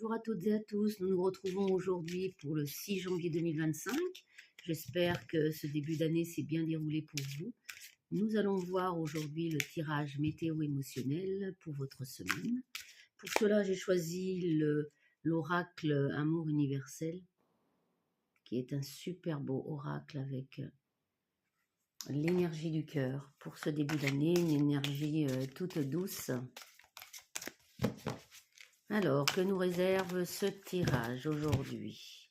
Bonjour à toutes et à tous, nous nous retrouvons aujourd'hui pour le 6 janvier 2025. J'espère que ce début d'année s'est bien déroulé pour vous. Nous allons voir aujourd'hui le tirage météo émotionnel pour votre semaine. Pour cela, j'ai choisi l'oracle Amour universel, qui est un super beau oracle avec l'énergie du cœur. Pour ce début d'année, une énergie toute douce. Alors, que nous réserve ce tirage aujourd'hui?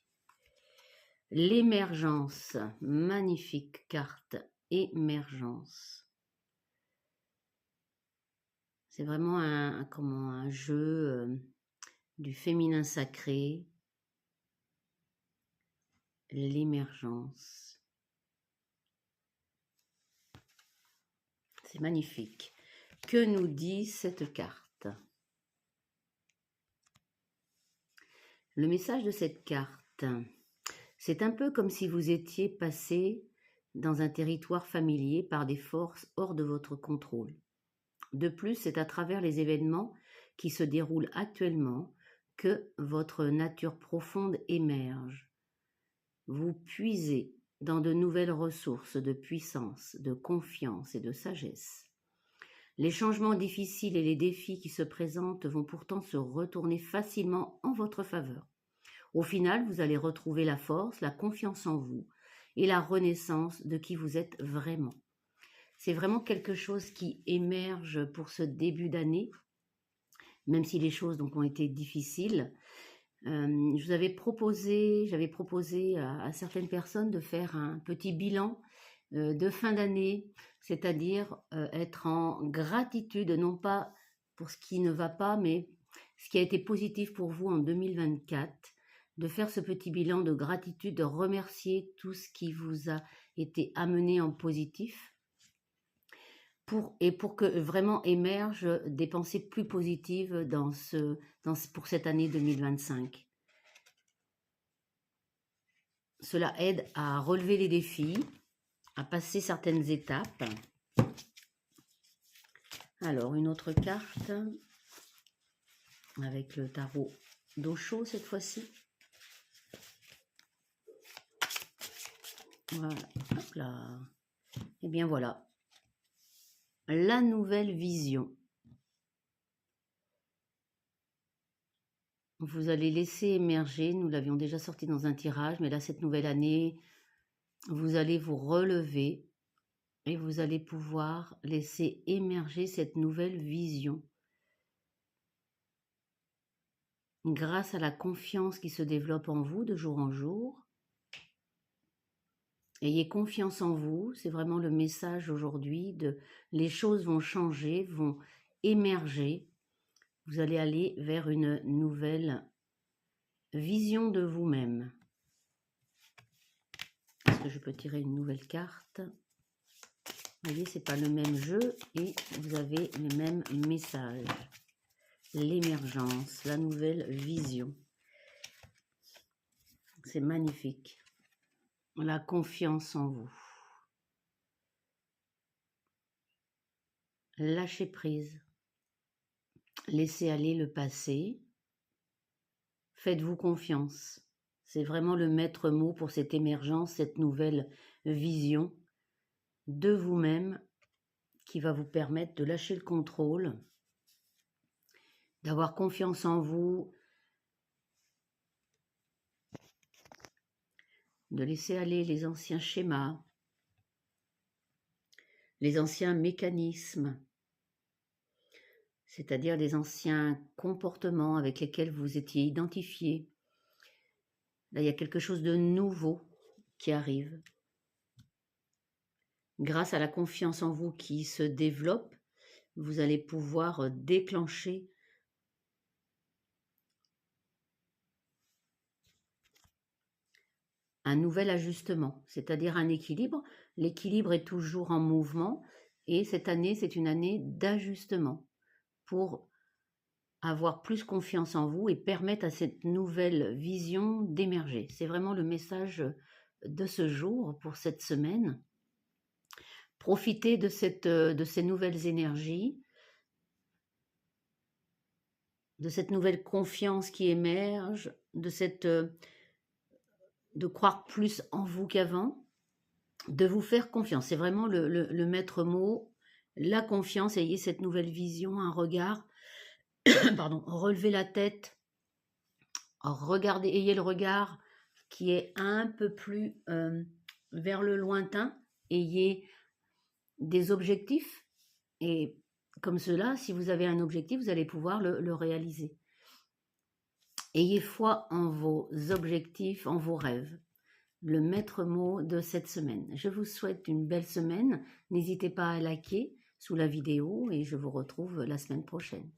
L'émergence, magnifique carte, émergence. C'est vraiment un jeu du féminin sacré, l'émergence. C'est magnifique. Que nous dit cette carte? Le message de cette carte, c'est un peu comme si vous étiez passé dans un territoire familier par des forces hors de votre contrôle. De plus, c'est à travers les événements qui se déroulent actuellement que votre nature profonde émerge. Vous puisez dans de nouvelles ressources de puissance, de confiance et de sagesse. Les changements difficiles et les défis qui se présentent vont pourtant se retourner facilement en votre faveur. Au final, vous allez retrouver la force, la confiance en vous et la renaissance de qui vous êtes vraiment. C'est vraiment quelque chose qui émerge pour ce début d'année, même si les choses donc ont été difficiles. J'avais proposé à certaines personnes de faire un petit bilan de fin d'année, c'est-à-dire être en gratitude, non pas pour ce qui ne va pas, mais ce qui a été positif pour vous en 2024, de faire ce petit bilan de gratitude, de remercier tout ce qui vous a été amené en positif, pour que vraiment émergent des pensées plus positives pour cette année 2025. Cela aide à relever les défis, à passer certaines étapes. Alors, une autre carte, avec le tarot d'Osho cette fois-ci. Voilà, hop là. Et bien voilà, la nouvelle vision. Vous allez laisser émerger, nous l'avions déjà sorti dans un tirage, mais là, cette nouvelle année, vous allez vous relever et vous allez pouvoir laisser émerger cette nouvelle vision. Grâce à la confiance qui se développe en vous de jour en jour. Ayez confiance en vous, c'est vraiment le message aujourd'hui les choses vont changer, vont émerger. Vous allez aller vers une nouvelle vision de vous-même. Est-ce que je peux tirer une nouvelle carte? Vous voyez, c'est pas le même jeu et vous avez les mêmes messages. L'émergence, la nouvelle vision. C'est magnifique. La confiance en vous. Lâchez prise. Laissez aller le passé. Faites-vous confiance. C'est vraiment le maître mot pour cette émergence, cette nouvelle vision de vous-même qui va vous permettre de lâcher le contrôle, d'avoir confiance en vous, de laisser aller les anciens schémas, les anciens mécanismes, c'est-à-dire les anciens comportements avec lesquels vous étiez identifié. Là, il y a quelque chose de nouveau qui arrive. Grâce à la confiance en vous qui se développe, vous allez pouvoir déclencher un nouvel ajustement, c'est-à-dire un équilibre. L'équilibre est toujours en mouvement et cette année, c'est une année d'ajustement pour avoir plus confiance en vous et permettre à cette nouvelle vision d'émerger. C'est vraiment le message de ce jour pour cette semaine. Profitez de ces nouvelles énergies. de cette nouvelle confiance qui émerge, de croire plus en vous qu'avant, de vous faire confiance. C'est vraiment le maître mot, la confiance. Ayez cette nouvelle vision, un regard, pardon, relevez la tête, regardez, ayez le regard qui est un peu plus vers le lointain, ayez des objectifs, et comme cela, si vous avez un objectif, vous allez pouvoir le réaliser. Ayez foi en vos objectifs, en vos rêves. Le maître mot de cette semaine. Je vous souhaite une belle semaine. N'hésitez pas à liker sous la vidéo et je vous retrouve la semaine prochaine.